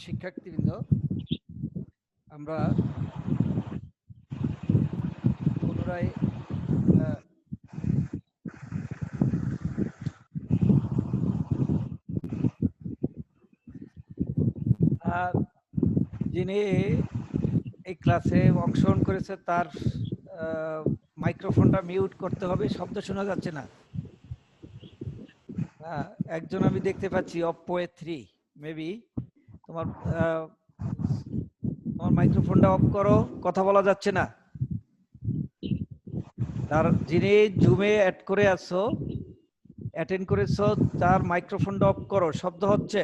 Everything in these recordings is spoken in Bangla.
শিক্ষার্থীবৃন্দ, আমরা পুনরায় যিনি এই ক্লাসে অংশগ্রহণ করেছে তার মাইক্রোফোনটা মিউট করতে হবে, শব্দ শোনা যাচ্ছে না। একজন আমি দেখতে পাচ্ছি Oppo A3, মেবি তোমার মাইক্রোফোনটা অফ করো, কথা বলা যাচ্ছে না। তার যিনি জুমে অ্যাটেন্ড করেছো তার মাইক্রোফোনটা অফ করো, শব্দ হচ্ছে।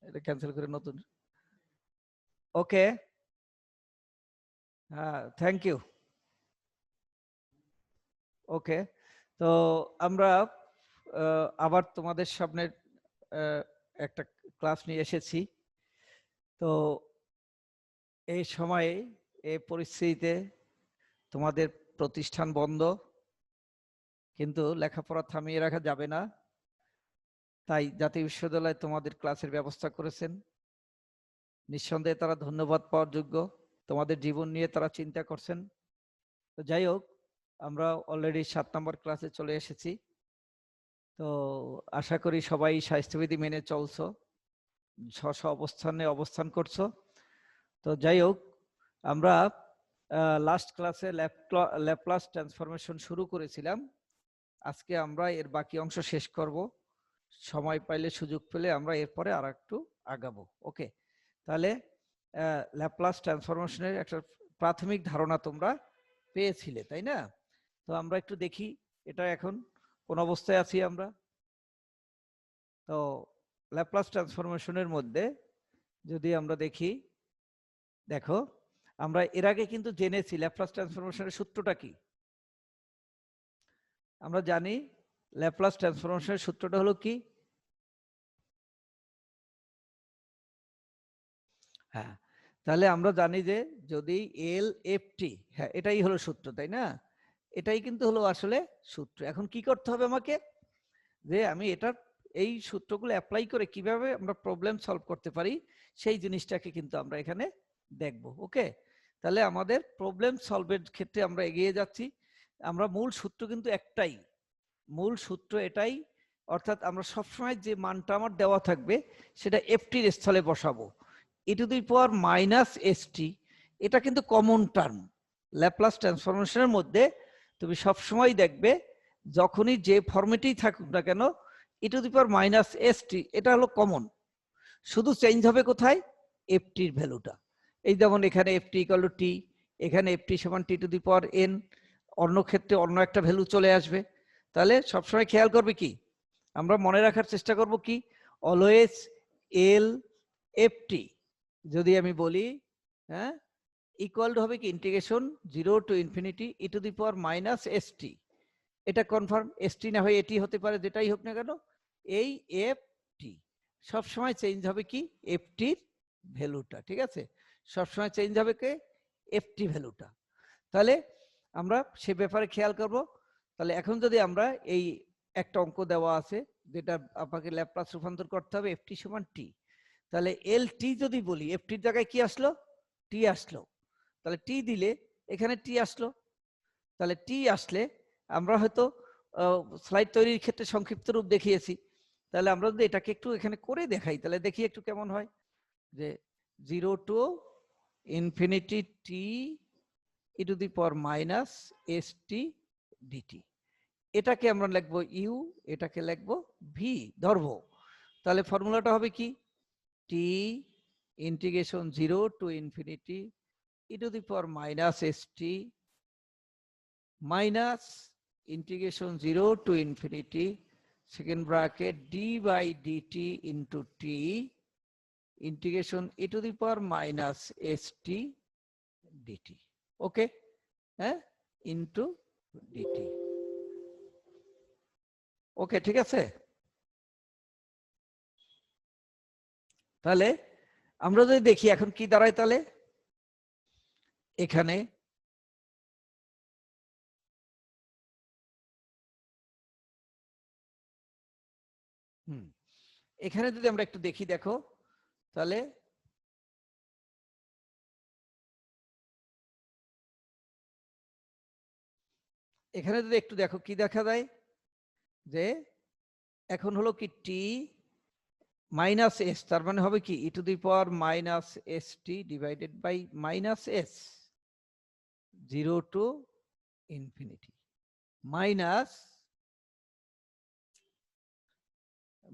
এটা ক্যান্সেল করে নতুন। ওকে, হ্যাঁ, থ্যাংক ইউ। ওকে, তো আমরা আবার তোমাদের সামনে একটা ক্লাস নিয়ে এসেছি। তো এই সময়ে এই পরিস্থিতিতে তোমাদের প্রতিষ্ঠান বন্ধ, কিন্তু লেখাপড়া থামিয়ে রাখা যাবে না। তাই জাতীয় বিশ্ববিদ্যালয় তোমাদের ক্লাসের ব্যবস্থা করেছেন। নিঃসন্দেহে তারা ধন্যবাদ পাওয়ার যোগ্য। তোমাদের জীবন নিয়ে তারা চিন্তা করছেন। তো যাই হোক, আমরা অলরেডি 7 নম্বর ক্লাসে চলে এসেছি। তো আশা করি সবাই স্বাস্থ্যবিধি মেনে চলছো, স্ব অবস্থানে অবস্থান করছো। তো যাই হোক, আমরা লাস্ট ক্লাসে ল্যাপ্লাস ট্রান্সফরমেশন শুরু করেছিলাম। আজকে আমরা এর বাকি অংশ শেষ করব। সময় পাইলে, সুযোগ পেলে আমরা এরপরে আর একটু আগাবো। ওকে, তাহলে ল্যাপ্লাস ট্রান্সফরমেশনের একটা প্রাথমিক ধারণা তোমরা পেয়েছিলে, তাই না? তো আমরা একটু দেখি এটা এখন কোন অবস্থায় আছি আমরা। তো ল্যাপ্লাস ট্রান্সফরমেশনের মধ্যে যদি আমরা দেখি, দেখো আমরা এর আগে কিন্তু জেনেছি ল্যাপ্লাস ট্রান্সফরমেশনের সূত্রটা কি। আমরা জানি ল্যাপ্লাস ট্রান্সফরমেশনের সূত্রটা হলো কি? হ্যাঁ, তাহলে আমরা জানি যে যদি এল এফ টি, হ্যাঁ এটাই হলো সূত্র, তাই না? এটাই কিন্তু হলো আসলে সূত্র। এখন কি করতে হবে আমাকে, যে আমি এটার এই সূত্রগুলো অ্যাপ্লাই করে কিভাবে আমরা প্রবলেম সলভ করতে পারি সেই জিনিসটাকে কিন্তু আমরা এখানে দেখব। ওকে, তাহলে আমাদের প্রবলেম সলভের ক্ষেত্রে আমরা এগিয়ে যাচ্ছি। আমরা মূল সূত্র কিন্তু একটাই, মূল সূত্র এটাই, অর্থাৎ আমরা সবসময় যে মানটা আমার দেওয়া থাকবে সেটা এফটির স্থলে বসাবো। E to the power minus s t, এটা কিন্তু কমন টার্ম ল্যাপ্লাস ট্রান্সফরমেশনের মধ্যে। তুমি সবসময় দেখবে যখনই যে ফর্মেটেই থাকুক না কেন, e to the power minus s t এটা হলো কমন। শুধু চেঞ্জ হবে কোথায়? এফটির ভ্যালুটা। এই যেমন এখানে এফটি ইকুয়াল টু টি, এখানে এফটি সমান টি টু দি পাওয়ার এন, অন্য ক্ষেত্রে অন্য একটা ভ্যালু চলে আসবে। তাহলে সবসময় খেয়াল করবে কি, আমরা মনে রাখার চেষ্টা করব কি, অলওয়েজ এল এফটি যদি আমি বলি, হ্যাঁ, ইকুয়াল টু হবে কি integration 0 to infinity e to the power minus s t. এটা কনফার্ম, এসটি না হয় এটি হতে পারে, যেটাই হোক না কেন, এই এফটি সবসময় চেঞ্জ হবে কি এফটির ভ্যালুটা। ঠিক আছে, সবসময় চেঞ্জ হবে কি এফটি ভ্যালুটা। তাহলে আমরা সে ব্যাপারে খেয়াল করব। তাহলে এখন যদি আমরা এই একটা অঙ্ক দেওয়া আছে যেটা আপনাকে ল্যাপ্লাস রূপান্তর করতে হবে এফটি সমান টি, তাহলে এল টি যদি বলি, এফটির জায়গায় কি আসলো? টি আসলো। তাহলে টি দিলে এখানে টি আসলো। তাহলে টি আসলে আমরা হয়তো স্লাইড তৈরির ক্ষেত্রে সংক্ষিপ্ত রূপ দেখিয়েছি। তাহলে আমরা যদি এটাকে একটু এখানে করে দেখাই, তাহলে দেখি একটু কেমন হয়। যে 0 to infinity t e to the power minus s t dt, এটাকে আমরা লিখবো ইউ, এটাকে লিখবো ভি ধরবো। তাহলে ফর্মুলাটা হবে কি, টি integration 0 to infinity e to the power minus s t minus integration 0 to infinity second bracket d by dt into t integration e to the power minus st dt. ওকে, হ্যাঁ, ইনটু ডিটি। ওকে, ঠিক আছে। তাহলে আমরা যদি দেখি এখন কি দাঁড়ায়, তাহলে এখানে এখানে যদি আমরা একটু দেখি, দেখো তাহলে এখানে যদি একটু দেখো কি দেখা যায়, যে এখন হলো কি টি মাইনাস এস, তার মানে হবে কি e to the power minus s t divided by minus s, 0 to infinity, minus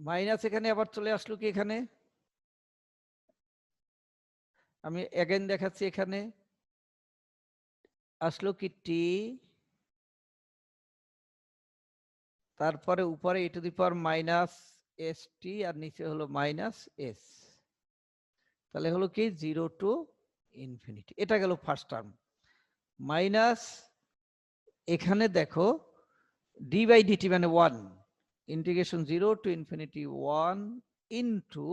minus এখানে আবার চলে আসলো কি, এখানে আমি এগেন দেখাচ্ছি, এখানে আসলো কি টি, তারপরে উপরে e to the power minus s t আর নিচে হলো মাইনাস এস, তাহলে হলো কি 0 টু ইনফিনিটি। এটা গেল ফার্স্ট টার্ম। মাইনাস এখানে দেখো ডি বাই ডিটি মানে 1, ইন্টিগ্রেশন 0 টু ইনফিনিটি 1 ইনটু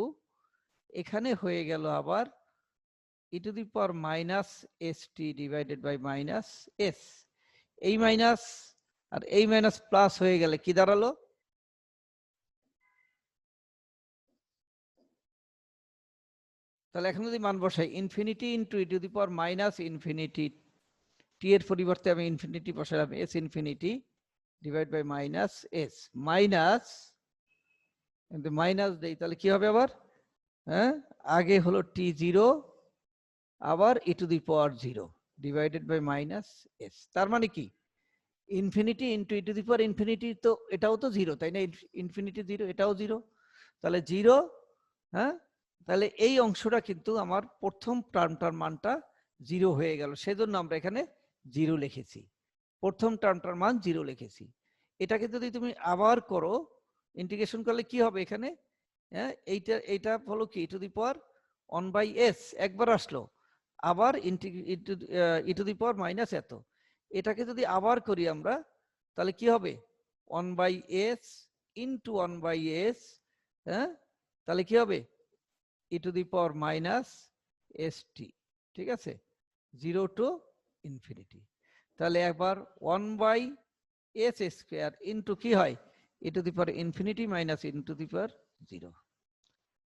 এখানে হয়ে গেল আবার e to the power minus s t divided by minus s, এই মাইনাস আর এই মাইনাস প্লাস হয়ে গেলে কি দাঁড়ালো, তাহলে এখন যদি মান বসাই infinity into e to the power minus infinity, t এর পরিবর্তে আমি ইনফিনিটি বসালাম, s infinity divide by minus s, minus minus দেই, তাহলে কি হবে আবার, হ্যাঁ আগে হলো টি 0 আবার e to the power 0 divided by minus s, তার মানে কি infinity into e to the power infinity, তো এটাও তো 0 তাই না, ইনফিনিটি 0 এটাও 0, তাহলে 0, হ্যাঁ তাহলে এই অংশটা কিন্তু আমার প্রথম টার্মটার মানটা 0 হয়ে গেল, সেজন্য আমরা এখানে 0 লিখেছি, প্রথম টার্মটার মান 0 লিখেছি। এটাকে যদি তুমি আবার করো ইন্টিগ্রেশন করলে কি হবে এখানে, হ্যাঁ এইটা হলো কি e to the power 1/s একবার আসলো, আবার e to the power minus এত, এটাকে যদি আবার করি আমরা তাহলে কি হবে 1/s ইন্টু 1/s, হ্যাঁ তাহলে কি হবে e to the power minus s t, ঠিক আছে, 0 টু ইনফিনিটি, তাহলে একবার 1/s স্কোয়ার ইন্টু কি হয় e to the power infinity minus e to the power 0,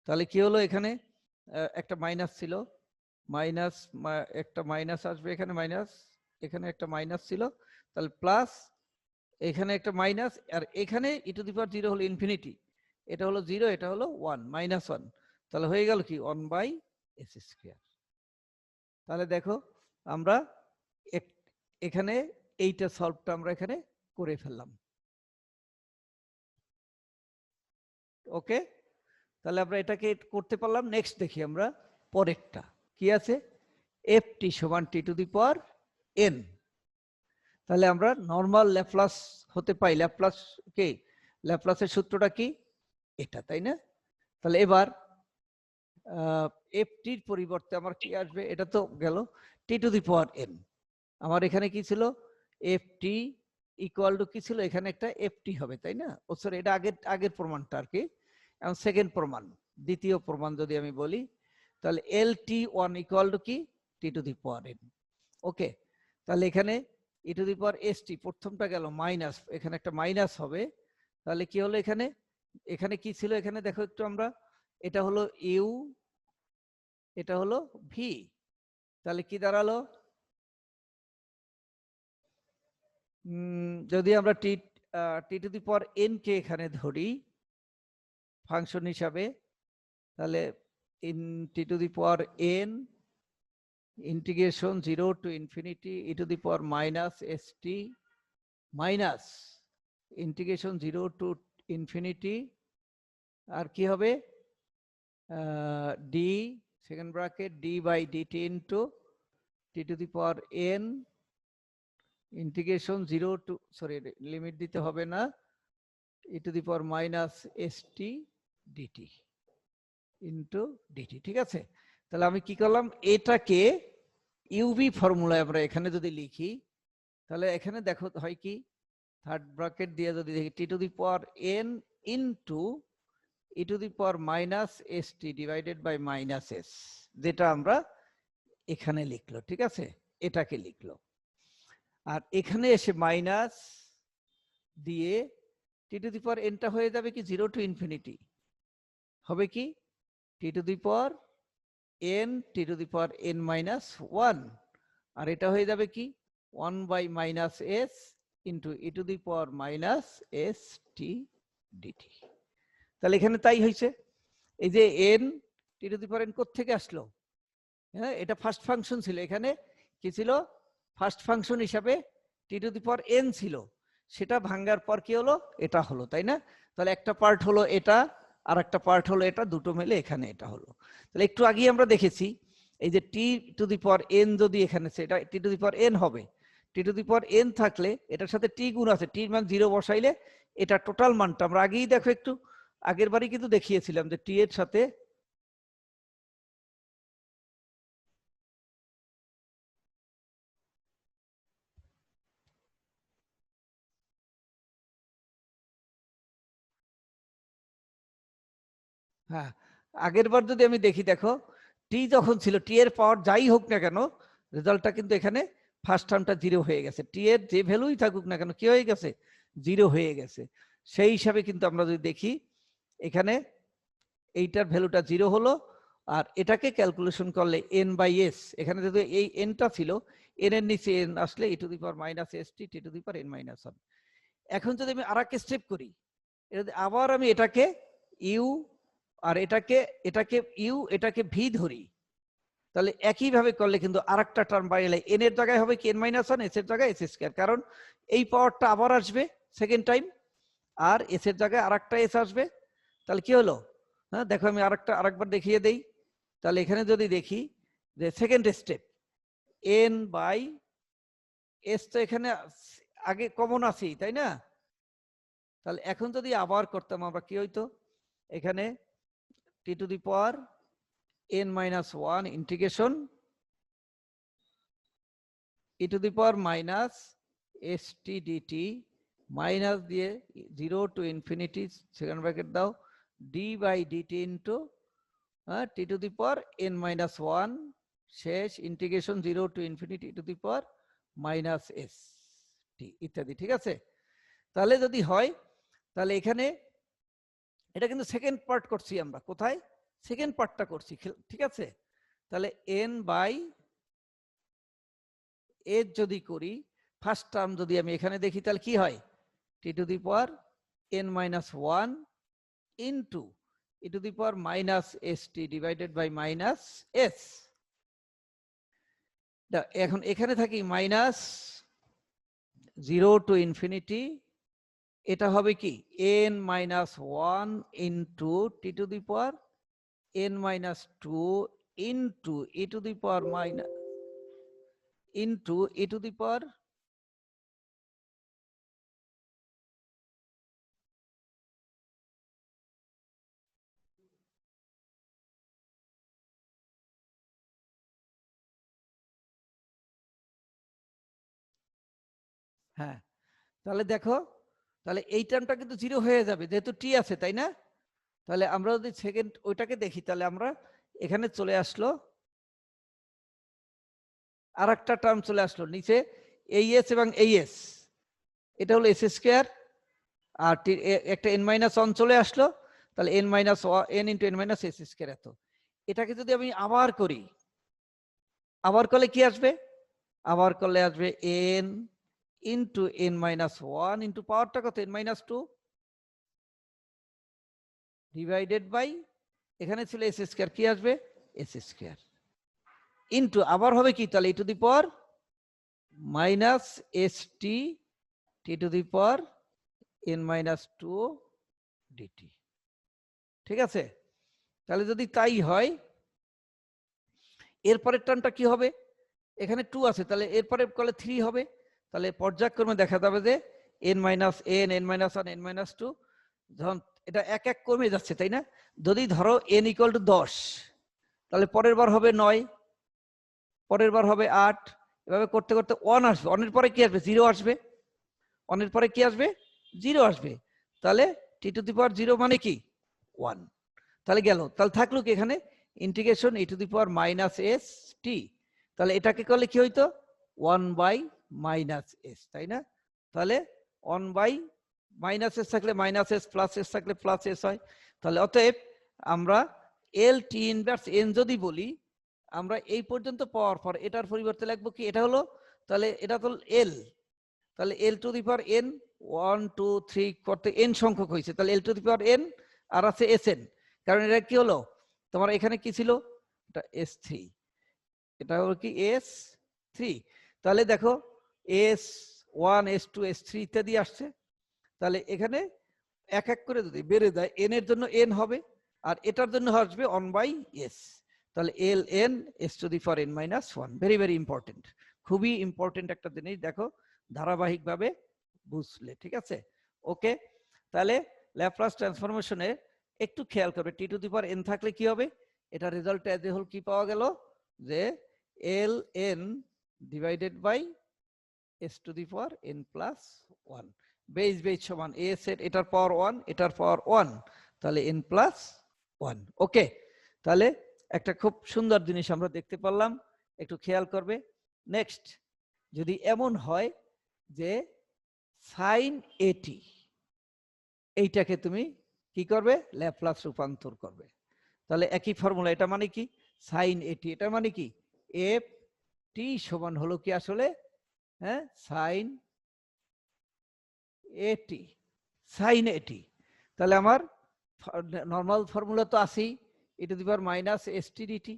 তাহলে কি হলো এখানে একটা মাইনাস ছিল, মাইনাস একটা মাইনাস আসবে, এখানে মাইনাস, এখানে একটা মাইনাস ছিল, তাহলে প্লাস এখানে একটা মাইনাস, আর এখানে ই টু দি পাওয়ার 0 হলো ইনফিনিটি, এটা হলো 0 এটা হলো 1 মাইনাস 1, তাহলে হয়ে গেল কি 1/s স্কয়ার। তাহলে দেখো আমরা এখানে এইটা সলভটা আমরা এখানে করে ফেললাম, ওকে, তাহলে আমরা এটাকে করতে পারলাম। নেক্সট দেখি আমরা পরেরটা কি আছে, এফ টি সমান টি টু দি পাওয়ার এন, তাহলে আমরা নর্মাল ল্যাপ্লাস হতে পাই, ল্যাপ্লাস কি ল্যাপ্লাসের সূত্রটা কি এটা, তাই না, তাহলে এবার এফ টির পরিবর্তে আমার কি আসবে, এটা তো গেল টি টু দি পাওয়ার এন, আমার এখানে কি ছিল এফ টি ইকুয়াল টু কি ছিল, এখানে একটা এফ টি হবে তাই না, ও সরি এটা আগের প্রমাণটা আর কি, এখন সেকেন্ড প্রমাণ, দ্বিতীয় প্রমাণ যদি আমি বলি তাহলে এল টি ওয়ান ইকুয়াল টু কি t to the power N, ওকে, তাহলে এখানে e to the power s টি প্রথমটা গেল মাইনাস, এখানে একটা মাইনাস হবে, তাহলে কি হলো এখানে, এখানে কি ছিল এখানে দেখো একটু আমরা, এটা হলো ইউ এটা হলো ভি, তাহলে কি দাঁড়ালো, যদি আমরা টি t to the power N K এখানে ধরি ফাংশন হিসাবে, তাহলে in t to the power n integration 0 to infinity e to the power minus s t minus integration 0 to infinity, আর কি হবে d second bracket d by dt into t to the power n integration 0 to, sorry limit দিতে হবে না, e to the power minus s t dt into dt, ঠিক আছে, তাহলে আমি কি করলাম এটাকে ইউভি ফর্মুলায় আমরা এখানে যদি লিখি, তাহলে এখানে দেখো হয় কি থার্ড ব্র্যাকেট দিয়ে যদি দেখি t to the power n into e to the power minus s t divided by minus s, যেটা আমরা এখানে লিখলো, ঠিক আছে, এটাকে লিখলো, আর এখানে এসে মাইনাস দিয়ে টি টু দি পাওয়ার এনটা হয়ে যাবে কি 0 টু ইনফিনিটি, হবে কি t to the power n t to the power n minus one, আর এটা হয়ে যাবে কি 1/-s into e to the power minus s t dt. তাহলে এখানে তাই হয়েছে, এই যে n t to the power n কোত্থেকে আসলো, হ্যাঁ এটা ফার্স্ট ফাংশন ছিল, এখানে কি ছিল ফার্স্ট ফাংশন হিসাবে টি টু দি পাওয়ার এন ছিল, সেটা ভাঙ্গার পর কি হলো এটা হলো, তাই না? তাহলে একটা পার্ট হলো এটা আর একটা পার্ট হলো এটা, দুটো মিলে এখানে এটা হলো। তাহলে একটু আগে আমরা দেখেছি এই যে টি টু দি পাওয়ার এন যদি এখানে সেটা টি টু দি পাওয়ার এন হবে, টি টু দি পাওয়ার এন থাকলে এটার সাথে টি গুণ আছে, টির মান 0 বসাইলে এটা টোটাল মানটা আমরা আগেই দেখো একটু আগের বারই কিন্তু দেখিয়েছিলাম যে টি এর সাথে হ্যাঁ আগের বার যদি আমি দেখি দেখো টি যখন ছিল টি এর পাওয়ার যাই হোক না কেন রেজাল্টটা কিন্তু এখানে ফার্স্ট টার্মটা 0 হয়ে গেছে, টি এর যে ভ্যালুই থাকুক না কেন কি হয়ে গেছে 0 হয়ে গেছে। সেই হিসাবে কিন্তু আমরা যদি দেখি এখানে এইটার ভ্যালুটা 0 হলো, আর এটাকে ক্যালকুলেশন করলে n/s, এখানে যদি এই nটা ছিল n এর নিচে n আসলে e to the power minus s t t to the power n minus 1। এখন যদি আমি আরেকটা স্টেপ করি, আবার আমি এটাকে ইউ আর এটাকে এটাকে ইউ এটাকে ভি ধরি, তাহলে একইভাবে করলে কিন্তু আরেকটা টার্ম বাড়ালে এন এর জায়গায় হবে কি n মাইনাস 1, এস এর জায়গায় এস স্কয়ার, কারণ এই পাওয়ারটা আবার আসবে সেকেন্ড টাইম, আর এস এর জায়গায় আরেকটা এস আসবে। তাহলে কি হলো, হ্যাঁ দেখো আমি আরেকবার দেখিয়ে দেই। তাহলে এখানে যদি দেখি যে second step n by s তো এখানে আগে কমন আছে তাই না, তাহলে এখন যদি আবার করতাম আমরা কি হইতো এখানে t to the power n minus 1 integration e to the power minus s t dt minus দিয়ে 0 টু ইনফিনিটি সেকেন্ড ব্র্যাকেট দাও d by dt into t to the power n minus 1 শেষ integration 0 to infinity to the power minus s t ইত্যাদি। ঠিক আছে, তাহলে যদি হয় তাহলে এখানে এটা কিন্তু সেকেন্ড পার্ট করছি আমরা, কোথায় সেকেন্ড পার্টটা করছি, ঠিক আছে। তাহলে n বাই এর যদি করি ফার্স্ট টার্ম যদি আমি এখানে দেখি তাহলে কি হয় t to the power n minus 1 into e to the power minus s t divided by minus s. এখন এখানে থাকি মাইনাস 0 টু ইনফিনিটি, এটা হবে কি n minus 1 into t to the power n minus 2 into e to the power minus into e to the power হ্যাঁ তাহলে দেখো তাহলে এই টার্মটা কিন্তু 0 হয়ে যাবে যেহেতু টি আছে তাই না। তাহলে আমরা যদি সেকেন্ড ওইটাকে দেখি তাহলে আমরা এখানে চলে আসলো আর একটা টার্ম চলে আসলো নিচে এই এস এবং এই এস, এটা হলো এস স্কয়ার আর একটা n মাইনাস 1 চলে আসলো, তাহলে n minus n into n minus S square এত। এটাকে যদি আমি আবার করি আবার করলে কি আসবে, আবার করলে আসবে n into n minus 1 into পাওয়ারটা কত n মাইনাস 2 ডিভাইডেড বাই এখানে ছিল এস স্কয়ার কি আসবে এস স্কয়ার ইন্টু আবার হবে কি তাহলে e to the power minus s t t to the power n minus 2 dt. ঠিক আছে, তাহলে যদি তাই হয় এরপরের টার্মটা কি হবে, এখানে 2 আছে তাহলে এরপরে করলে 3 হবে, তাহলে পর্যায়ক্রমে দেখা যাবে যে n minus n n minus 1 n minus 2 যখন এটা এক এক কমে যাচ্ছে তাই না। যদি ধরো n ইকুয়াল টু 10 তাহলে পরের বার হবে 9, পরের বার হবে 8, এভাবে করতে করতে 1 আসবে, 1 এর পরে কি আসবে 0 আসবে, 1 এর পরে কি আসবে 0 আসবে, তাহলে টি টু দি পাওয়ার 0 মানে কি 1। তাহলে গেল, তাহলে থাকলো কি এখানে integration e to the power minus s t, তাহলে এটাকে করলে কি হইতো 1 বাই মাইনাস এস তাই না। তাহলে 1 বাই মাইনাস এস থাকলে মাইনাস এস প্লাস এস থাকলে প্লাস এস হয়, তাহলে অতএব আমরা এল টি ইনভার্স এন যদি বলি, আমরা এই পর্যন্ত পাওয়ার পর এটার পরিবর্তে লিখবো কি, এটা হলো তাহলে এটা তো এল, তাহলে L two the power N 1 2 3 করতে এন সংখ্যক হয়েছে, তাহলে L two the power N আর আছে এস এন, কারণ এটা কি হলো তোমার এখানে কি ছিল, এটা এস থ্রি, এটা হলো কি এস থ্রি, তাহলে দেখো s one s two s three ইত্যাদি আসছে, তাহলে এখানে এক এক করে যদি বেড়ে যায় এন এর জন্য এন হবে, আর এটার জন্য আসবে 1/s, তাহলে l n s to the power n minus one. Very very important, খুবই ইম্পর্টেন্ট একটা জিনিস, দেখো ধারাবাহিকভাবে বুঝলে, ঠিক আছে। ওকে, তাহলে ল্যাপ্লাস ট্রান্সফরমেশনে একটু খেয়াল করবে, টি টু দি পাওয়ার এন থাকলে কি হবে, এটা রেজাল্ট এজ এ হোল কি পাওয়া গেল, যে l n divided by s to the power n plus one, base base সমান এস এর এটার পাওয়ার ওয়ান এটার পাওয়ার ওয়ান, তাহলে এন প্লাস ওয়ান। ওকে, তাহলে একটা খুব সুন্দর জিনিস আমরা দেখতে পারলাম, একটু খেয়াল করবে। নেক্সট, যদি এমন হয় যে সাইন এটি, এইটাকে তুমি কি করবে, ল্যাপ্লাস রূপান্তর করবে, তাহলে একই ফর্মুলা, এটা মানে কি সাইন এটি, এটা মানে কি এফ টি সমান হলো কি আসলে, হ্যাঁ সাইন এটি, সাইন এটি, তাহলে আমার নর্মাল ফর্মুলা তো আছেই, e to the power minus s t dt,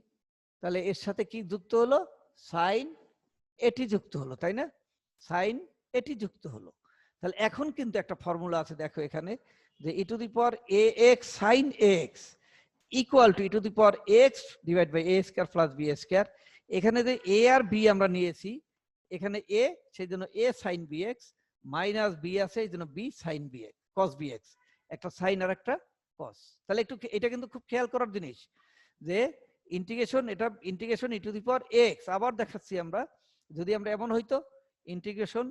তাহলে এর সাথে কি যুক্ত হলো, সাইন এটি যুক্ত হলো, তাই না, সাইন এটি যুক্ত হলো। তাহলে এখন কিন্তু একটা ফর্মুলা আছে, দেখো এখানে, যে e to the power a x sine x equal to e to the power x divide by a square plus b square. এখানে যে এ আর বি আমরা নিয়েছি, এখানে এ সেই জন্য a sine b x, minus b আছে এই জন্য b sine b x, cos b x, একটা সাইন আর একটা কস। তাহলে একটু এটা কিন্তু খুব খেয়াল করার জিনিস, যে ইন্টিগ্রেশন, এটা integration e to the power x, আবার দেখাচ্ছি আমরা, যদি আমরা এমন হইতো integration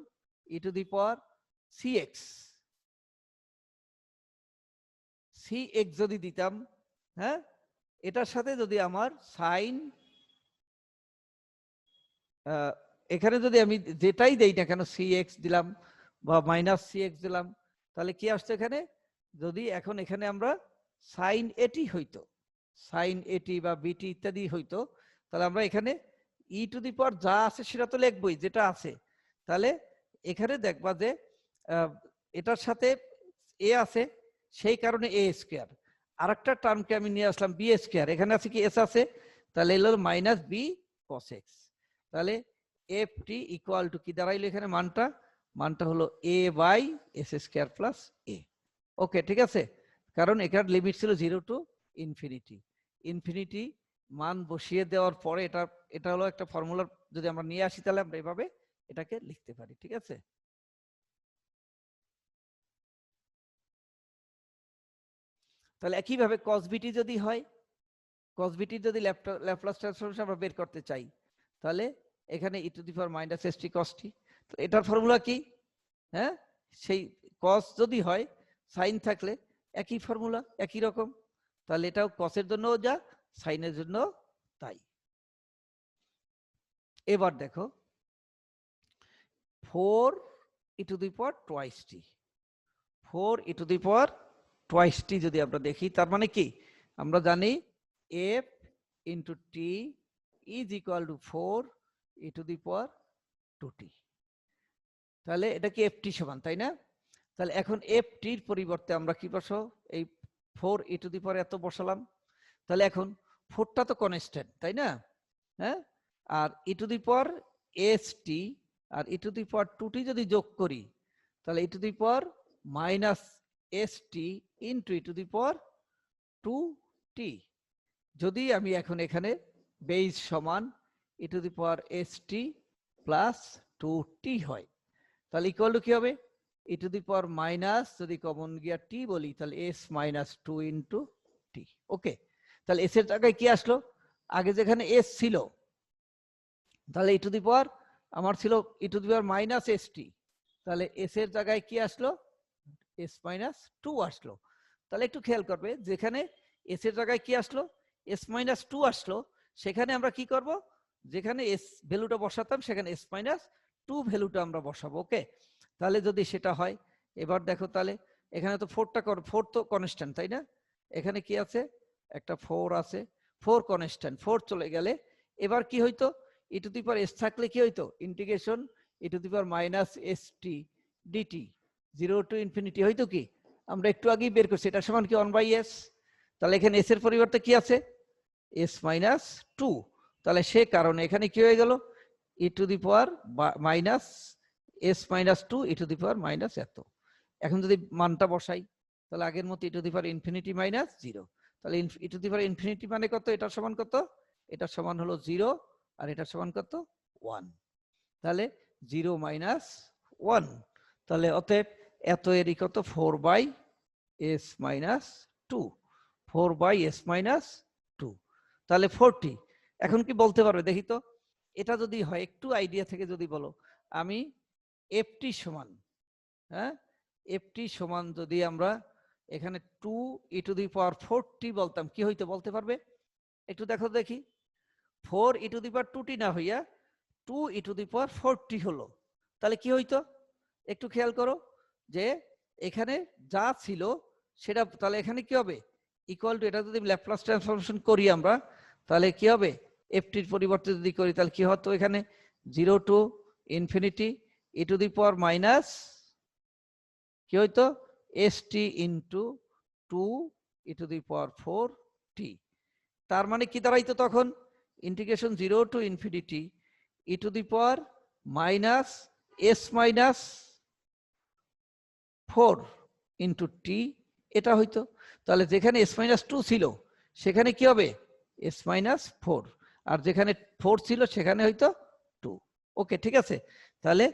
e to the power c x, c x যদি দিতাম, হ্যাঁ এটার সাথে যদি আমার সাইন, এখানে যদি আমি যেটাই দেই না কেন সি এক্স দিলাম বা মাইনাস সি এক্স দিলাম, তাহলে কি আসছে এখানে, যদি এখন এখানে আমরা সাইন এটি হইতো, সাইন এটি বা বিটি ইত্যাদি হইতো, তাহলে আমরা এখানে ই টু দি পাওয়ার যা আছে সেটা তো লিখবই যেটা আছে, তাহলে এখানে দেখবা যে এটার সাথে এ আছে, সেই কারণে এ স্কয়ার, আরেকটা টার্মকে আমি নিয়ে আসলাম বি স্কয়ার, এখানে আছে কি এস আছে, তাহলে এলো মাইনাস বি কস এক্স, তাহলে এফ টি ইকুয়াল টু কি দাঁড়াইলো এখানে, মানটা মানটা হলো এ বাই এস স্কয়ার প্লাস এ। ওকে, ঠিক আছে, কারণ এখানে লিমিট ছিল 0 টু ইনফিনিটি, ইনফিনিটি মান বসিয়ে দেওয়ার পরে এটা, এটা হলো একটা ফর্মুলা, যদি আমরা নিয়ে আসি তাহলে আমরা এভাবে এটাকে লিখতে পারি, ঠিক আছে। তাহলে একইভাবে cos বিটি যদি হয়, cos বিটি যদি ল্যাপ্লাস ট্রান্সফরমেশন আমরা বের করতে চাই, তাহলে এখানে e to the power minus s t cos t, তো এটার ফর্মুলা কি, হ্যাঁ সেই cos যদি হয়, সাইন থাকলে একই ফর্মুলা একই রকম, তাহলে এটাও কসের জন্য যা সাইনের জন্য তাই। এবার দেখো 4 e to the power twice t, 4 e to the power twice t যদি আমরা দেখি, তার মানে কি আমরা জানি f into t is equal to 4 e to the power 2t, তাহলে এটা কি এফ টি সমান, তাই না। তাহলে এখন এফ টির পরিবর্তে আমরা কি বসাবো, এই 4 ই টু দি পাওয়ার এত বসালাম, তাহলে এখন 4টা তো কনস্ট্যান্ট, তাই না, হ্যাঁ, আর e to the power s t আর e to the power 2t যদি যোগ করি, তাহলে e to the power minus s t into e to the power 2t, যদি আমি এখন এখানে বেস সমান e to the power s t plus 2t হয়, তাহলে ইকুয়াল টু কি হবে, e to the power minus যদি কমন গিয়া টি বলি, তাহলে এস মাইনাস 2 ইন্টু টি। ওকে, তাহলে এস এর জায়গায় কি আসলো, আগে যেখানে এস ছিল, তাহলে ই টু দি পাওয়ার আমার ছিল e to the power minus s t, তাহলে এস এর জায়গায় কি আসলো, এস মাইনাস 2 আসলো। তাহলে একটু খেয়াল করবে, যেখানে এস এর জায়গায় কি আসলো, এস মাইনাস 2 আসলো, সেখানে আমরা কি করব, যেখানে এস ভ্যালুটা বসাতাম সেখানে এস মাইনাস 2 ভ্যালুটা আমরা বসাবো। ওকে, তাহলে যদি সেটা হয়, এবার দেখো তাহলে এখানে তো 4 তো কনস্ট্যান্ট, তাই না, এখানে কি আছে, একটা 4 আছে, 4 কনস্ট্যান্ট, 4 চলে গেলে এবার কি হইতো, e to the power S থাকলে কি হইতো, integration e to the power minus s t dt 0 to infinity হইতো কি, আমরা একটু আগেই বের করছি, এটা সমান কি 1/s। তাহলে এখানে এস এর পরিবর্তে কি আছে, এস মাইনাস 2। তাহলে সে কারণে এখানে কি হয়ে গেল, e to the power minus s minus 2 e to the power minus এত। এখন যদি মানটা বসাই তাহলে আগের মতো e to the power infinity minus 0। তাহলে e to the power infinity মানে কত, এটা সমান কত, এটা সমান হলো 0 আর এটা সমান কত 1। তাহলে 0 মাইনাস 1, তাহলে অতএব এত এরই কত 4/s মাইনাস 2, 4/s মাইনাস 2, তাহলে 40। এখন কি বলতে পারবে দেখি তো, এটা যদি হয় একটু আইডিয়া থেকে যদি বলো, আমি এফটি সমান, হ্যাঁ এফটি সমান যদি আমরা এখানে 2 ই টু দি পাওয়ার 40 বলতাম কি হইতো বলতে পারবে, একটু দেখো দেখি, 4 e to the power 2t না হইয়া 2 ই টু দি পাওয়ার 40 হলো, তাহলে কি হইতো একটু খেয়াল করো, যে এখানে যা ছিল সেটা, তাহলে এখানে কি হবে ইকুয়াল টু, এটা যদি ল্যাপ্লাস ট্রান্সফরমেশন করি আমরা, তাহলে কি হবে এফটির পরিবর্তে যদি করি তাহলে কি হতো, এখানে 0 to infinity e to the power minus কি হইতো s t into 2 e to the power 4t। তার মানে কি দাঁড়াইতো তখন, integration 0 to infinity e to the power minus s minus 4 into t, এটা হইতো। তাহলে যেখানে এস মাইনাস 2 ছিল সেখানে কি হবে এস মাইনাস 4, আর যেখানে 4 ছিল সেখানে হয়তো 2। ওকে ঠিক আছে, তাহলে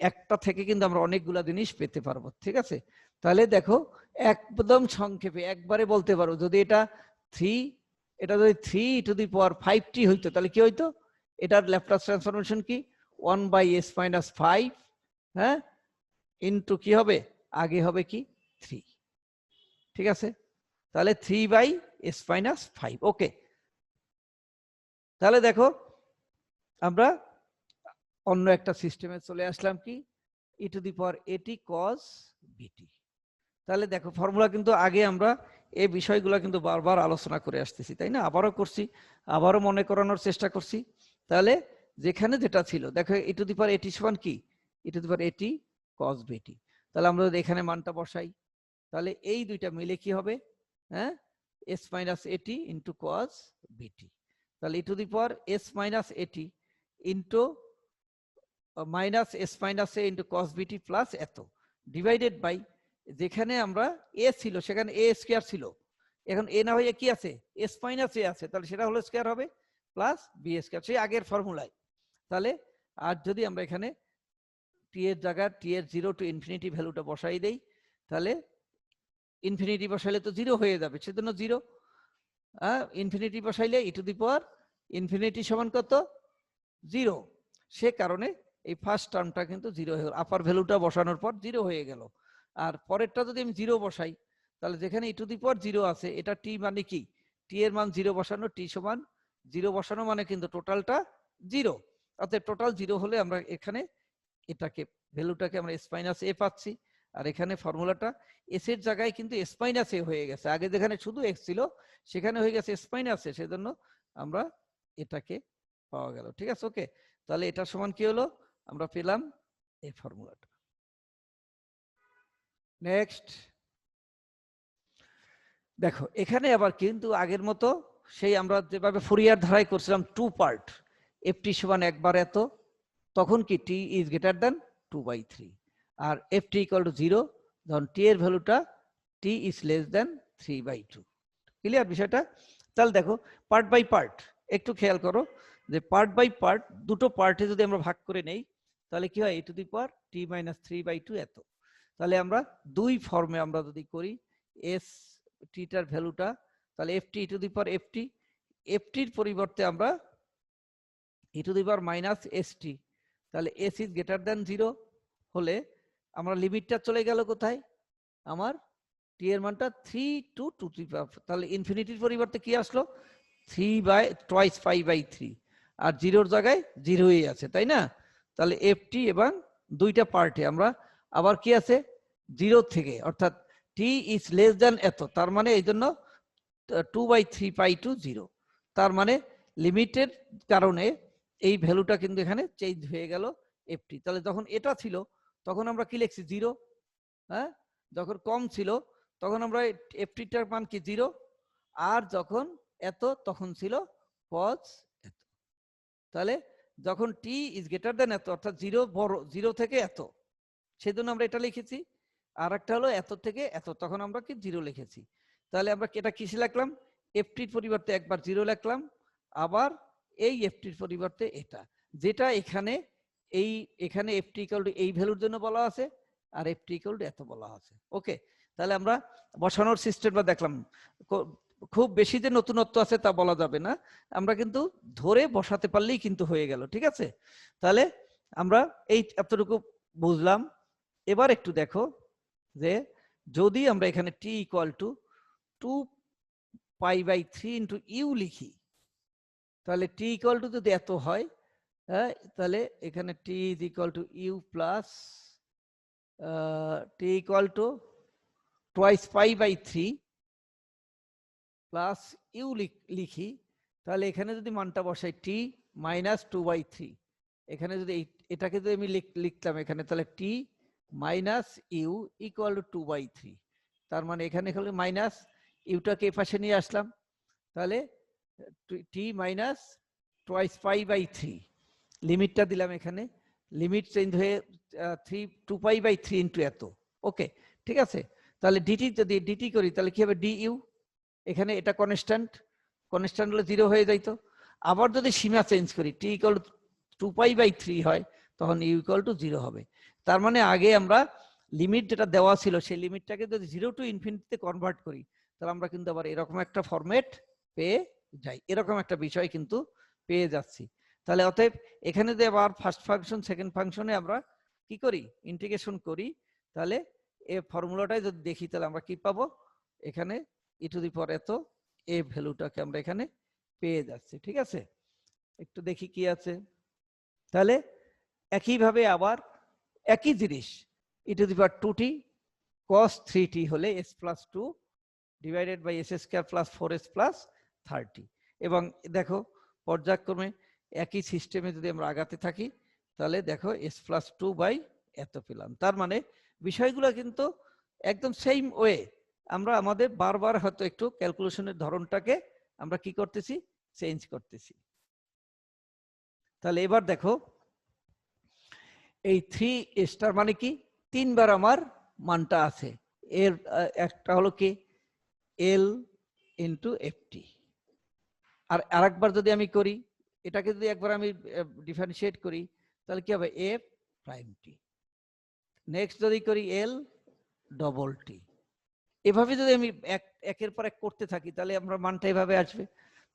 একটা থেকে কিন্তু আমরা অনেকগুলা জিনিস পেতে পারবো, ঠিক আছে। তাহলে দেখো একদম সংক্ষেপে একবারে বলতে পারো, যদি এটা 3, এটা যদি 3 ই টু দি পাওয়ার 5t হইতো তাহলে কি হইতো, এটার ল্যাপ্লাস ট্রান্সফরমেশন কি 1/s মাইনাস 5, হ্যাঁ ইন্টু কি হবে আগে হবে কি 3, ঠিক আছে। তাহলে 3/s মাইনাস 5। ওকে, তাহলে দেখো আমরা অন্য একটা সিস্টেমে চলে আসলাম, কি ই টু দি পাওয়ার এটি কস বিটি। তাহলে দেখো ফর্মুলা কিন্তু আগে আমরা এই বিষয়গুলো কিন্তু বারবার আলোচনা করে আসতেছি, তাই না, আবারও করছি, আবারও মনে করানোর চেষ্টা করছি। তাহলে যেখানে যেটা ছিল দেখো ই টু দি পাওয়ার এটি সমান কি ই টু দি পাওয়ার এটি কস বিটি। তাহলে আমরা যদি এখানে মানটা বসাই তাহলে এই দুইটা মিলে কি হবে, হ্যাঁ s minus a t into cos b t. তাহলে e to the power s minus a t into minus s minus a into cos b t plus এত ডিভাইডেড বাই, যেখানে আমরা এ ছিল সেখানে এ স্কয়ার ছিল, এখন এ না হয়ে কি আছে এস মাইনাস এ আছে, তাহলে সেটা হলো স্কয়ার হবে প্লাস বি স্কয়ার, সেই আগের ফর্মুলায়। তাহলে আর যদি আমরা এখানে টি এর জায়গা টি এর 0 টু ইনফিনিটি ভ্যালুটা বসাই দেই, তাহলে ইনফিনিটি বসাইলে তো 0 হয়ে যাবে, সেজন্য 0, ইনফিনিটি বসাইলে e to the power infinity সমান কত 0, সে কারণে এই ফার্স্ট টার্মটা কিন্তু 0 হয়ে গেল, আপার ভ্যালুটা বসানোর পর 0 হয়ে গেল। আর পরেরটা যদি আমি 0 বসাই তাহলে যেখানে ই টু দি পাওয়ার 0 আছে এটা টি মানে কি, টি এর মান 0 বসানো, টি সমান 0 বসানো মানে কিন্তু টোটালটা 0, অর্থাৎ টোটাল 0 হলে আমরা এখানে এটাকে ভ্যালুটাকে আমরা এস মাইনাস এ পাচ্ছি, আর এখানে ফর্মুলাটা এস এর জায়গায় কিন্তু এস মাইনাস এ হয়ে গেছে, আগে যেখানে শুধু এক্স ছিল সেখানে হয়ে গেছে এস মাইনাস এ, সেজন্য আমরা এটাকে পাওয়া গেল, ঠিক আছে। ওকে, তাহলে এটা সমান কি হলো, আমরা পেলাম এই ফর্মুলাটা। নেক্সট দেখো এখানে আবার কিন্তু আগের মতো সেই আমরা যেভাবে ফুরিয়ার ধারায় করছিলাম 2 পার্ট, এফটি সমান একবার এত, তখন কি টি ইজ গ্রেটার দেন 2/3, আর এফটি ইকুয়াল টু 0 যখন টি এর ভ্যালুটা t is less than 3/2। Clear বিষয়টা? তাহলে দেখো পার্ট বাই পার্ট একটু খেয়াল করো, যে পার্ট বাই পার্ট দুটো পার্টে যদি আমরা ভাগ করে নেই তাহলে কি হয় e to the power T minus 3/2 এত। তাহলে আমরা দুই ফর্মে আমরা যদি করি এস টিটার ভ্যালুটা, তাহলে f t e to the power f t, এফটির পরিবর্তে আমরা e to the power minus s t, তাহলে এস ইজ গ্রেটার দেন 0 হলে আমরা লিমিটটা চলে গেল কোথায়, আমার টি এর মানটা 3 টু 2, তাহলে ইনফিনিটির পরিবর্তে কি আসলো 3/2π/3, আর 0-র জায়গায় 0ই আছে, তাই না। তাহলে এফটি এবং দুইটা পার্টে আমরা আবার কি আছে 0 থেকে, অর্থাৎ টি ইজ লেস দেন এত, তার মানে এই জন্য 2/3 পাই টু 0। তার মানে লিমিটের কারণে এই ভ্যালুটা কিন্তু এখানে চেঞ্জ হয়ে গেল এফটি। তাহলে যখন এটা ছিল তখন আমরা কি লিখছি 0, হ্যাঁ, যখন কম ছিল তখন আমরা এফটিটার মান কি 0, আর যখন এত তখন ছিল cos এত। তাহলে যখন t ইজ গ্রেটার দেন এত, অর্থাৎ 0 বড়, 0 থেকে এত, সেজন্য আমরা এটা লিখেছি। আর একটা হলো এত থেকে এত, তখন আমরা কি 0 লিখেছি। তাহলে আমরা এটা কিসে লিখলাম, এফটির পরিবর্তে একবার 0 লিখলাম, আবার এই এফটির পরিবর্তে এটা, যেটা এখানে এখানে এফটি ইকুয়াল টু এই ভ্যালুর জন্য বলা আছে, আর এফটি ইকুয়াল টু এত বলা আছে। ওকে, তাহলে আমরা বসানোর সিস্টেমটা দেখলাম। খুব বেশি যে নতুনত্ব আছে তা বলা যাবে না, আমরা কিন্তু ধরে বসাতে পারলেই কিন্তু হয়ে গেল। ঠিক আছে, তাহলে আমরা এই এতটুকু বুঝলাম। এবার একটু দেখো যে যদি আমরা এখানে t equal to 2π/3 into u লিখি, তাহলে t ইকুয়াল টু যদি এত হয়, হ্যাঁ, তাহলে এখানে t is equal to u plus t equal to twice π/3 plus u লিখি, তাহলে এখানে যদি মানটা বসাই t মাইনাস 2/3, এখানে যদি এটাকে যদি আমি লিখতাম এখানে, তাহলে t minus u equal to 2/3। তার মানে এখানে হলো মাইনাস, ইউটাকে পাশে নিয়ে আসলাম, তাহলে t মাইনাস টুয়াইস π/3, লিমিটটা দিলাম এখানে, লিমিট চেঞ্জ হয়ে 2π/3 ইন্টু এত। ওকে, ঠিক আছে, তাহলে ডিটি যদি ডিটি করি তাহলে কি হবে, ডিইউ, এখানে এটা কনস্ট্যান্ট, কনস্ট্যান্ট হলে 0 হয়ে যাইতো। আবার যদি সীমা চেঞ্জ করি, t ইকুয়াল টু 2π/3 হয়, তখন ইউ ইকুয়াল টু 0 হবে। তার মানে আগে আমরা লিমিট যেটা দেওয়া ছিল সেই লিমিটটাকে যদি 0 টু ইনফিনিটিতে কনভার্ট করি, তাহলে আমরা কিন্তু আবার এরকম একটা ফরম্যাট পেয়ে যাই, এরকম একটা বিষয় কিন্তু পেয়ে যাচ্ছি। তাহলে অতএব এখানে যে আবার ফার্স্ট ফাংশন সেকেন্ড ফাংশনে আমরা কি করি, ইন্টিগ্রেশন করি, তাহলে এই ফর্মুলাটাই যদি দেখি তাহলে আমরা কি পাবো, এখানে ই টু দি পাওয়ার এত, এই ভ্যালুটাকে আমরা এখানে পেয়ে যাচ্ছি। ঠিক আছে, একটু দেখি কি আছে। তাহলে একইভাবে আবার একই জিনিস, ই to the power 2t cos 3t হলে s plus 2 divided by s square plus 4s plus 30। এবং দেখো পর্যায়ক্রমে একই সিস্টেমে যদি আমরা আগাতে থাকি, তাহলে দেখো s প্লাস 2 বাই এত পেলাম। তার মানে বিষয়গুলো কিন্তু একদম সেম ওয়ে, আমরা আমাদের বারবার হয়তো একটু ক্যালকুলেশনের ধরনটাকে আমরা কি করতেছি, চেঞ্জ করতেছি। তাহলে এবার দেখো এই 3 স্টার মানে কি, 3 বার আমার মানটা আছে, এর একটা হলো কি এল ইন্টু এফটি, আর আরেকবার যদি আমি করি, এটাকে যদি একবার আমি ডিফারেন্সিয়েট করি, তাহলে কি হবে এফ প্রাইম টি, নেক্সট যদি করি এল ডবল টি, এভাবে যদি আমি একের পর এক করতে থাকি, তাহলে আমরা মানটা এভাবে আসবে।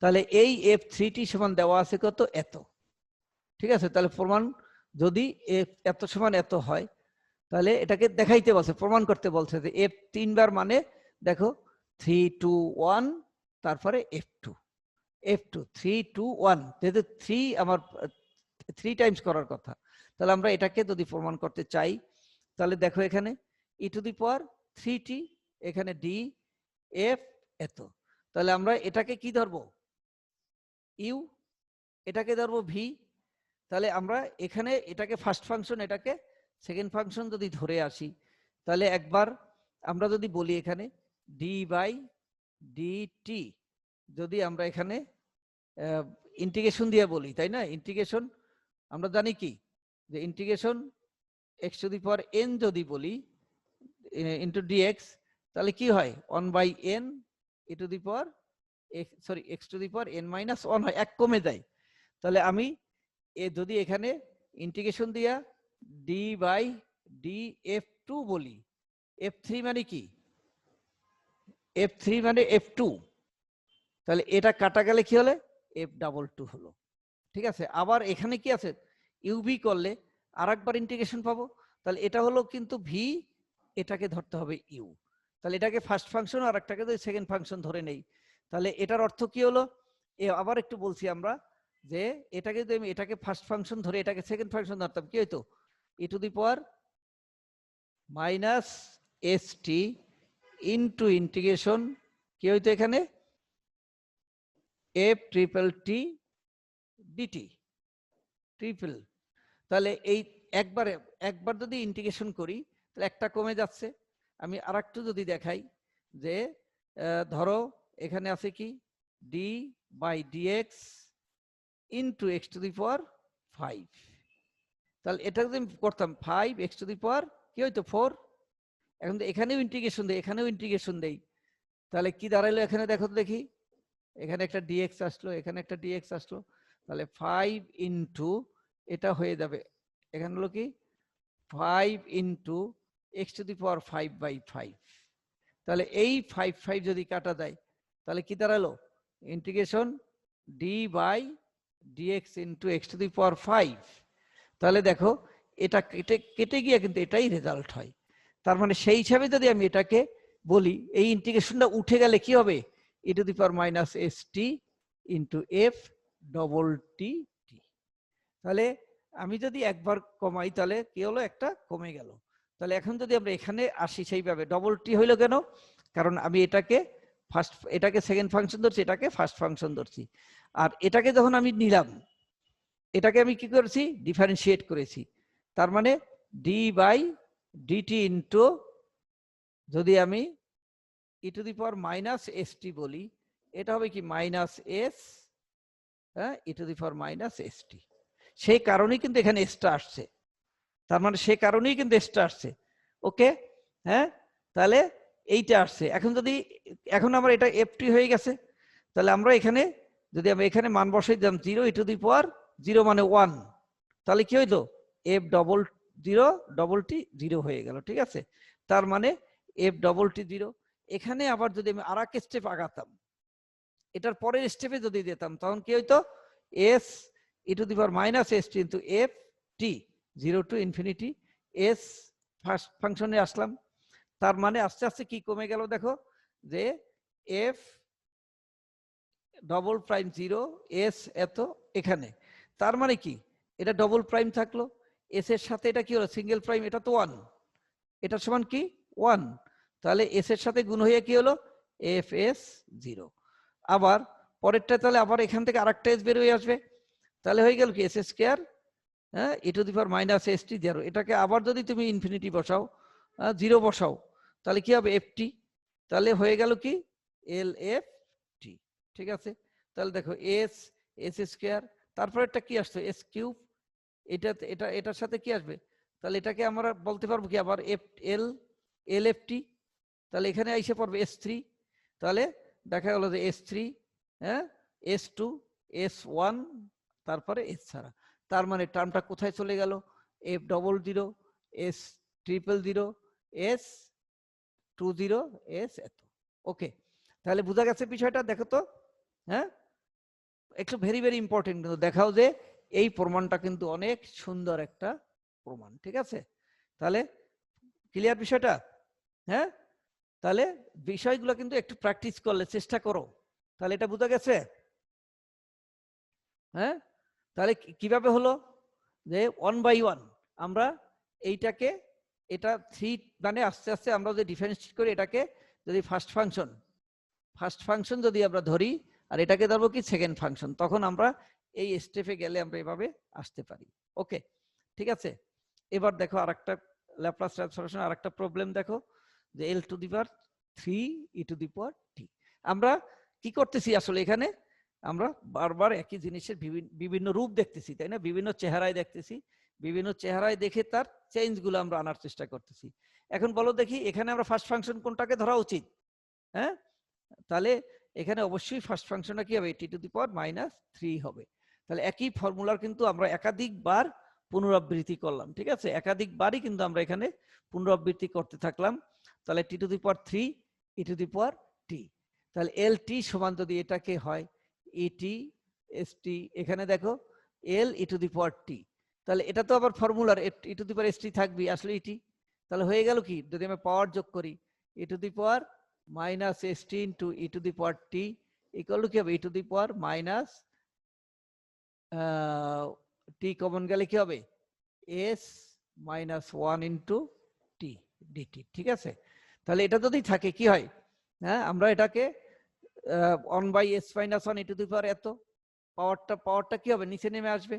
তাহলে এই f3t সমান দেওয়া আছে কত, এত। ঠিক আছে, তাহলে প্রমাণ যদি এত সমান এত হয়, তাহলে এটাকে দেখাইতে বলছে, প্রমাণ করতে বলছে যে f 3 বার মানে দেখো 3 2 1, তারপরে f2 3 2 1, যেহেতু 3 আমার 3 টাইমস করার কথা, তাহলে আমরা এটাকে যদি প্রমাণ করতে চাই, তাহলে দেখো এখানে e to the power 3t, এখানে d f এত, তাহলে আমরা এটাকে কি ধরবো, ইউ, এটাকে ধরবো ভি। তাহলে আমরা এখানে এটাকে ফার্স্ট ফাংশন, এটাকে সেকেন্ড ফাংশন যদি ধরে আসি, তাহলে একবার আমরা যদি বলি এখানে ডি বাই ডিটি, যদি আমরা এখানে ইন্টিগ্রেশন দিয়ে বলি, তাই না, ইন্টিগ্রেশন আমরা জানি কি যে integration x to the power N যদি বলি ইন্টু ডিএক্স, তাহলে কি হয় 1/n E to the power sorry x to the power n minus 1 হয়, এক কমে যায়। তাহলে আমি যদি এখানে ইন্টিগ্রেশন দিয়া d by d f two বলি, f3 মানে কি, f3 মানে f2, তাহলে এটা কাটা গেলে কি হলে f22 হলো। ঠিক আছে, আবার এখানে কি আছে, ইউভি করলে আরেকবার ইন্টিগ্রেশন পাবো, তাহলে এটা হলো কিন্তু ভি, এটাকে ধরতে হবে ইউ, তাহলে এটাকে ফার্স্ট ফাংশন আর একটাকে যদি সেকেন্ড ফাংশন ধরে নেই, তাহলে এটার অর্থ কি হলো, আবার একটু বলছি আমরা যে এটাকে যদি আমি এটাকে ফার্স্ট ফাংশন ধরে এটাকে সেকেন্ড ফাংশন ধরতাম, কি হইতো e to the power minus s t into integration কি হইতো এখানে f triple t dt triple. তাহলে এই একবার যদি ইন্টিগ্রেশন করি তাহলে একটা কমে যাচ্ছে। আমি আরেকটু যদি দেখাই যে ধরো এখানে আছে কি d by dx into x to the power 5। তাহলে এটা যদি করতাম 5 এক্স টু দি পাওয়ার কি হইতো 4। এখন তো এখানেও ইন্টিগ্রেশন দেই, এখানেও ইন্টিগ্রেশন দেই, তাহলে কি দাঁড়াইলো এখানে দেখো তো দেখি। এখানে একটা ডিএক্স আসলো, এখানে একটা ডিএক্স আসলো, তাহলে 5 ইন্টু এটা হয়ে যাবে এখানে হলো কি 5 ইন্টু এক্স টু দি পাওয়ার 5/5। তাহলে এই 5 যদি কাটা যায় তাহলে কি দাঁড়ালো integration d by dx into x to the power 5। তাহলে দেখো এটা কেটে কেটে গিয়ে কিন্তু এটাই রেজাল্ট হয়। তার মানে সেই হিসাবে যদি আমি এটাকে বলি এই ইন্টিগ্রেশনটা উঠে গেলে কি হবে e to the power minus s t into f double t t. তাহলে আমি যদি একবার কমাই তাহলে কি হলো একটা কমে গেল। তাহলে এখন যদি আমরা এখানে আসি সেইভাবে ডবল টি হইলো কেন, কারণ আমি এটাকে সেকেন্ড ফাংশন ধরছি, এটাকে ফার্স্ট ফাংশন ধরছি। আর এটাকে যখন আমি নিলাম এটাকে আমি কি করেছি ডিফারেন্সিয়েট করেছি। তার মানে ডি বাই ডিটি ইন্টু যদি আমি e to the power minus s t বলি এটা হবে কি minus s e to the power minus s t. সেই কারণেই কিন্তু এখানে এসটা আসছে, তার মানে সেই কারণেই কিন্তু এসটা আসছে। ওকে হ্যাঁ, তাহলে এইটা আসছে। এখন আমার এটা এফটি হয়ে গেছে, তাহলে আমরা এখানে যদি আমরা এখানে মান বসাই দিলাম 0 ই টু দি পাওয়ার 0 মানে 1, তাহলে কি হইলো এফ ডবল 0 ডবল টি 0 হয়ে গেল। ঠিক আছে, তার মানে এফ ডবল টি 0। এখানে আবার যদি আমি আর এক স্টেপ আগাতাম এটার পরের স্টেপে যদি দিতাম তখন কি হইতো S e to the power minus s t into F T 0 to infinity S first ফাংশনে আসলাম। তার মানে আস্তে আস্তে কি কমে গেল দেখো যে এফ ডবল প্রাইম 0 এস এত এখানে, তার মানে কি এটা ডবল প্রাইম থাকলো, এস এর সাথে এটা কি হলো সিঙ্গেল প্রাইম, এটা তো 1, এটা সমান কি 1। তাহলে এস এর সাথে গুণ হয়ে কি হলো এফ এস 0। আবার পরেরটা তাহলে আবার এখান থেকে আরেকটা এস বের হয়ে আসবে, তাহলে হয়ে গেল কি S square E to the power minus s টি 0। এটাকে আবার যদি তুমি ইনফিনিটি বসাও 0 বসাও তাহলে কি হবে এফ টি, তাহলে হয়ে গেল কি এল এফ টি। ঠিক আছে, তাহলে দেখো এস স্কয়ার, তারপরে একটা কি আসছে এস কিউব, এটার সাথে কি আসবে, তাহলে এটাকে আমরা বলতে পারবো কি আবার এল এফ টি। তাহলে এখানে এসে পড়বে S3, তাহলে দেখা গেল যে S3 S2 S1 তারপরে S ছাড়া। তার মানে টার্মটা কোথায় চলে গেল F double 0 S triple 0 S 20 S এত। ওকে, তাহলে বোঝা গেছে বিষয়টা। দেখো তো একটু ভেরি ভেরি ইম্পর্টেন্ট, কিন্তু দেখাও যে এই প্রমাণটা কিন্তু অনেক সুন্দর একটা প্রমাণ। ঠিক আছে, তাহলে ক্লিয়ার বিষয়টা। তাহলে বিষয়গুলো কিন্তু একটু প্র্যাকটিস করলে চেষ্টা করো, তাহলে এটা বোঝা গেছে। তাহলে কিভাবে হলো যে 1/1 আমরা এইটাকে এটা 3 মানে আস্তে আস্তে আমরা যদি ডিফারেন্সিয়েট করি এটাকে যদি ফার্স্ট ফাংশন যদি আমরা ধরি আর এটাকে ধরবো কি সেকেন্ড ফাংশন, তখন আমরা এই স্টেপে গেলে আমরা এভাবে আসতে পারি। ওকে, ঠিক আছে। এবার দেখো আরেকটা ল্যাপ্লাস ট্রান্সফরমেশন আরেকটা প্রবলেম দেখো যে L two the power 3 E to the power টি। আমরা কি করতেছি আসলে এখানে আমরা বারবার একই জিনিসের বিভিন্ন রূপ দেখতেছি, তাই না, বিভিন্ন চেহারায় দেখতেছি, বিভিন্ন চেহারায় দেখে তার চেঞ্জ গুলো আমরা আনার চেষ্টা করতেছি। এখন বলো দেখি এখানে আমরা ফার্স্ট ফাংশন কোনটাকে ধরা উচিত। তাহলে এখানে অবশ্যই ফার্স্ট ফাংশনটা কি হবে টি টু দি পাওয়ার -3 হবে। তাহলে একই ফর্মুলার কিন্তু আমরা একাধিকবার পুনরাবৃত্তি করলাম। ঠিক আছে, একাধিকবারই কিন্তু আমরা এখানে পুনরাবৃত্তি করতে থাকলাম। তাহলে টি to the power 3 E to the power টি, তাহলে এল টি সমান যদি এটাকে হয় ইটি এস টি, এখানে দেখো এল ই টু দি পাওয়ার টি, তাহলে এটা তো আবার ফর্মুলার ই টু দি পাওয়ার এস টি থাকবে আসলে ইটি। তাহলে হয়ে গেল কি যদি আমি পাওয়ার যোগ করি e to the power minus s t into e to the power t equal to কি হবে e to the power minus t common গেলে কি হবে s minus 1 into t dt. ঠিক আছে, তাহলে এটা যদি থাকে কি হয় আমরা এটাকে 1/s - 1 e টু দি পাওয়ার এত, পাওয়ারটা কি হবে, নিচে নেমে আসবে।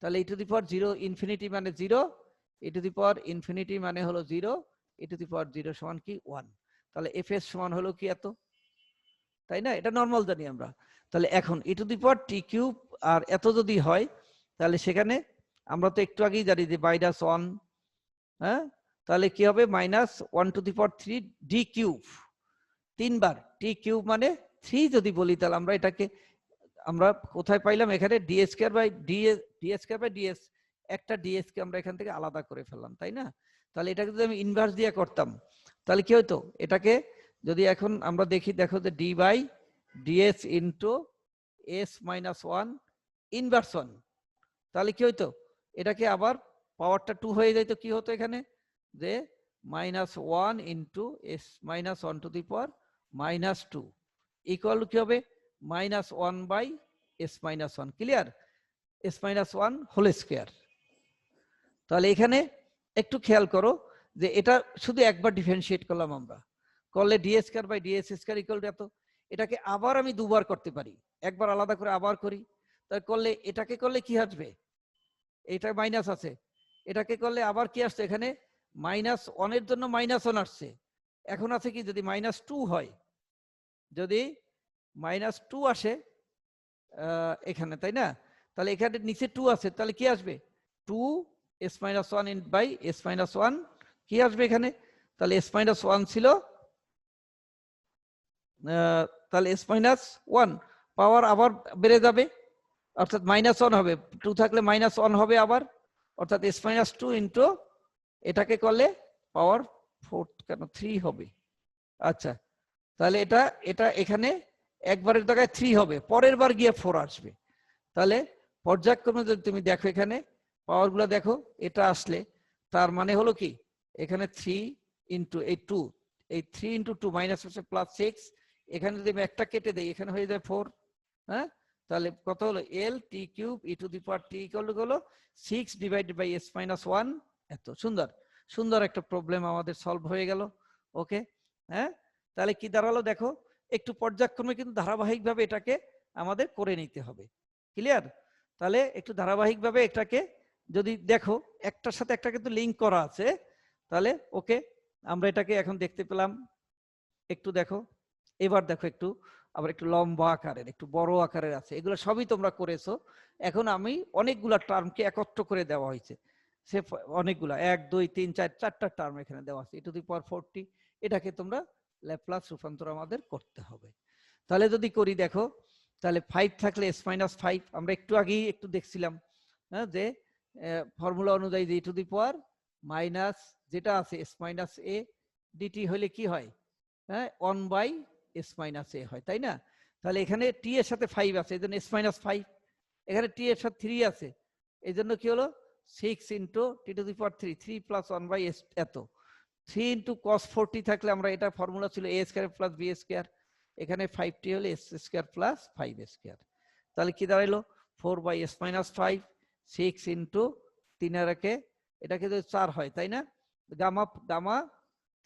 তাহলে e to the power 0 infinity মানে 0, e to the power infinity মানে হলো 0, e টু দি পাওয়ার 0 সমান কি 1। তাহলে fs সমান হলো কি এত, তাই না? এটা নর্মাল জানি আমরা। তাহলে এখন e to the power t cube আর এত যদি হয়, তাহলে সেখানে আমরা তো একটু আগেই জানি যে -1, হ্যাঁ, তাহলে কি হবে -1 two the power 3 d cube, 3 bar t cube মানে 3 যদি বলি, তাহলে আমরা এটাকে আমরা কোথায় পাইলাম, এখানে d² একটা ds কে আমরা এখান থেকে আলাদা করে ফেললাম, তাই না? তাহলে এটাকে যদি আমি ইনভার্স দিয়ে করতাম, তাহলে কি হতো, এটাকে যদি এখন আমরা দেখি, দেখো যে d/ds ইন্টু s - 1 ইনভার্স 1, তাহলে কি হইতো, এটাকে আবার পাওয়ারটা 2 হয়ে যাইতো, কি হতো এখানে, যে -1 into s - 1 two the power -2 equal কি হবে -1/s - 1, clear, s - 1 whole square. তাহলে এখানে একটু খেয়াল করো যে এটা শুধু একবার ডিফারেন্সিয়েট করলাম আমরা, করলে d²/ds² ইকুয়াল টু এত। এটাকে আবার আমি দুবার করতে পারি, একবার আলাদা করে আবার করি, তাই করলে এটাকে করলে কি আসবে, এটা মাইনাস আছে, এটাকে করলে আবার কি আসছে, এখানে -1 এর জন্য -1 আসছে, এখন আছে কি, যদি -2 হয়, যদি -2 আসে এখানে, তাই না? তাহলে এখানে নিচে 2 আছে, তাহলে কি আসবে, 2s - 1/s - 1 কি আসবে এখানে, তাহলে s - 1 ছিল, তাহলে s - 1 পাওয়ার আবার বেড়ে যাবে, অর্থাৎ -1 হবে, 2 থাকলে -1 হবে আবার, অর্থাৎ s - 2 ইন্টু এটাকে করলে পাওয়ার 4 কেন 3 হবে। আচ্ছা, তাহলে এটা এটা এখানে একবারের জায়গায় 3 হবে, পরের বার গিয়ে 4 আসবে। তাহলে পর্যায়ক্রমে যদি তুমি দেখো, এখানে পাওয়ার গুলো দেখো, এটা আসলে তার মানে হলো কি, এখানে 3 ইন্টু এই 2, এই 3 ইন্টু 2 মাইনাস হচ্ছে +6, এখানে যদি আমি একটা কেটে দেই, এখানে হয়ে যায় 4, হ্যাঁ, তাহলে কত হলো, l t cube e to the power t equal two হলো 6/s - 1 এত। সুন্দর সুন্দর একটা প্রবলেম আমাদের সলভ হয়ে গেল। ওকে, হ্যাঁ, তাহলে কি দাঁড়ালো দেখো, একটু পর্যায়ক্রমে কিন্তু ধারাবাহিকভাবে এটাকে আমাদের করে নিতে হবে, ক্লিয়ার? তাহলে একটু ধারাবাহিকভাবে এটাকে যদি দেখো, একটার সাথে একটা কিন্তু লিঙ্ক করা আছে, তাহলে ওকে, আমরা এটাকে এখন দেখতে পেলাম। একটু দেখো, এবার দেখো একটু আবার একটু লম্বা আকারের, একটু বড় আকারের আছে, এগুলো সবই তোমরা করেছো। এখন আমি অনেকগুলা টার্মকে একত্র করে দেওয়া হয়েছে, সে অনেকগুলা 1 2 3 4 চারটা টার্ম এখানে দেওয়া আছে, e⁴40, এটাকে তোমরা ল্যাপ্লাস রূপান্তর আমাদের করতে হবে। তাহলে যদি করি দেখো, তাহলে 5 থাকলে s - 5, আমরা একটু আগেই একটু দেখছিলাম, হ্যাঁ, যে ফর্মুলা অনুযায়ী যে e⁴ মাইনাস যেটা আছে s - a dt হলে কি হয়, হ্যাঁ, 1/s - a হয়, তাই না? তাহলে এখানে t এর সাথে 5 আছে, এই জন্য s - 5, এখানে t এর সাথে 3 আছে, এই জন্য কি হলো 6 ইন্টু t⁴, 3 + 1/s এত। 3 ইন্টু cos 40 থাকলে আমরা, এটা ফর্মুলা ছিল a² + b², এখানে 5t হলে s² + 5a², তাহলে কি দাঁড়াইলো 4/s - 5, 6 ইন্টু 3 এর একে, এটাকে যদি 4 হয়, তাই না, গামা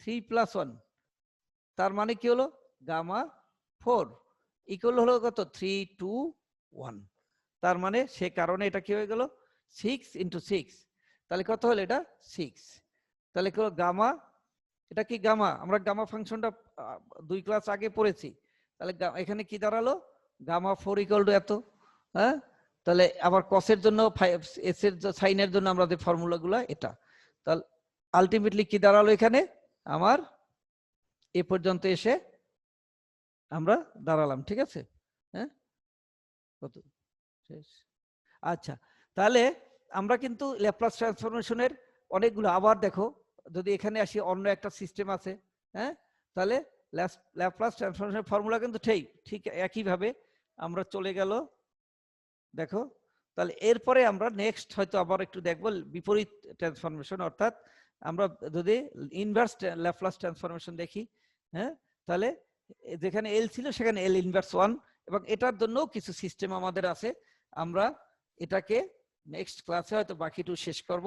3 + 1, তার মানে কি হলো গামা 4 ইকুয়াল হলো কত, 3 2 1, তার মানে সে কারণে এটা কি হয়ে গেল 6 ইন্টু 6, তাহলে কত হলো এটা 6, তাহলে কি হলো গামা, এটা কি গামা, আমরা গামা ফাংশনটা 2 ক্লাস আগে পড়েছি, তাহলে এখানে কি দাঁড়ালো গামা 4 ইকুয়াল টু এত, হ্যাঁ, তাহলে আবার কসের জন্য এস এর সাইনের জন্য আমরা যে ফর্মুলাগুলো এটা, তাহলে আলটিমেটলি কি দাঁড়ালো এখানে আমার এ পর্যন্ত এসে আমরা দাঁড়ালাম, ঠিক আছে, হ্যাঁ, কত শেষ। আচ্ছা, তাহলে আমরা কিন্তু ল্যাপ্লাস ট্রান্সফরমেশনের অনেকগুলো, আবার দেখো যদি এখানে আসি অন্য একটা সিস্টেম আছে, হ্যাঁ, তাহলে ল্যাপ্লাস ট্রান্সফরমেশনের ফর্মুলা কিন্তু ঠিক একইভাবে আমরা চলে গেল, দেখো, তাহলে এরপরে আমরা নেক্সট হয়তো আবার একটু দেখবো বিপরীত ট্রান্সফরমেশন, অর্থাৎ আমরা যদি ইনভার্স ল্যাপ্লাস ট্রান্সফরমেশন দেখি, হ্যাঁ, তাহলে যেখানে এল ছিল সেখানে এল ইনভার্স 1, এবং এটার জন্য কিছু সিস্টেম আমাদের আছে, আমরা এটাকে নেক্সট ক্লাসে হয়তো বাকিটু শেষ করব।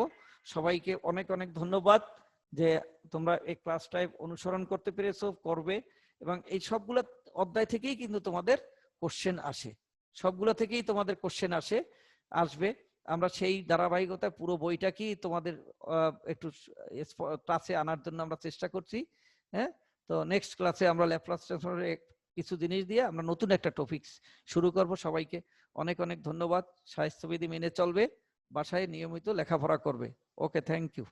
সবাইকে অনেক অনেক ধন্যবাদ যে তোমরা এই ক্লাসটায় অনুসরণ করতে পেরেছো, করবে, এবং এই সবগুলো অধ্যায় থেকেই কিন্তু তোমাদের কোশ্চেন আসে, সবগুলো থেকেই তোমাদের কোশ্চেন আসবে। আমরা সেই ধারাবাহিকতায় পুরো বইটা কি তোমাদের একটু ক্লাসে আনার জন্য আমরা চেষ্টা করছি। হ্যাঁ, তো নেক্সট ক্লাসে আমরা ল্যাপ্লাস ট্রান্সফর্মের কিছু জিনিস দিয়ে আমরা নতুন একটা টপিক শুরু করব। সবাইকে অনেক অনেক ধন্যবাদ। স্বাস্থ্যবিধি মেনে চলবে, বাসায় নিয়মিত লেখাপড়া করবে। ওকে, থ্যাংক ইউ।